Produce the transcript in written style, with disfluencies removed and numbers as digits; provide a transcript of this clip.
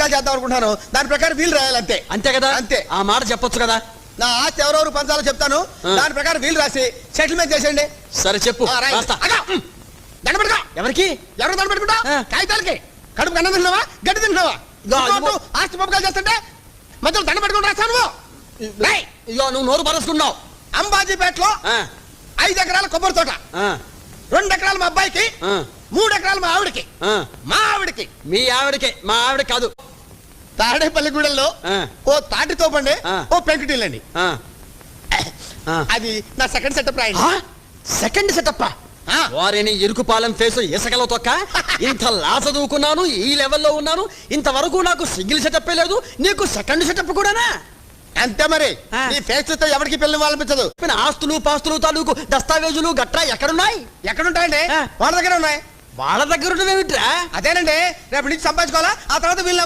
సంతకాలు చేద్దాం అనుకుంటాను. దాని ప్రకారం వీలు రాయాలి అంతే. అంతే కదా? అంతే. ఆ మాట చెప్పొచ్చు కదా. నా ఆస్తి ఎవరెవరు పంచాలో చెప్తాను, దాని ప్రకారం వీలు రాసి సెటిల్మెంట్ చేసేయండి. సరే చెప్పు. దండపెట్టుకో. ఎవరికి? ఎవరు దండపెట్టుకుంటా? కాగితాలకి. కడుపు అన్నం తింటున్నావా, గడ్డి తింటున్నావా? ఆస్తి పంపకాలు చేస్తుంటే మధ్యలో దండ పెట్టుకుని రాస్తాను. నువ్వు నోరు పరచుకున్నావు. అంబాజీపేటలో 5 ఎకరాల కొబ్బరి తోట, 2 ఎకరాలు మా అబ్బాయికి, 3 ఎకరాలు మా ఆవిడకి. మా ఆవిడకి. మీ ఆవిడకి? మా ఆవిడ కాదు. తాడేపల్లిగూడెంలో ఓ తాటితో పండి ఓ పెంకుటిల్లండి. అది నా సెకండ్ సెటప్ రాయండి. Second setup? వారిని ఇరుకుపాలెం ఫేసు ఇసకలో తొక్క. ఇంత లా చదువుకున్నాను, ఈ లెవెల్లో ఉన్నాను, ఇంతవరకు నాకు సింగిల్ సెటప్ లేదు, నీకు సెకండ్ సెటప్ కూడానా? అంతే మరి. నీ ఫేస్ తో ఎవరికి పెళ్లి వాళ్ళనిపించదు. ఆస్తులు పాస్తులు తాలూకు దస్తావేజులు గట్రా ఎక్కడున్నాయి? ఎక్కడుంటాయండి? వాళ్ళ దగ్గర ఉన్నాయి. వాళ్ళ దగ్గర ఉన్నవేమిట్రా? అదేనండి, రేపు నుంచి సంపాదించుకోవాలా, ఆ తర్వాత వీళ్ళు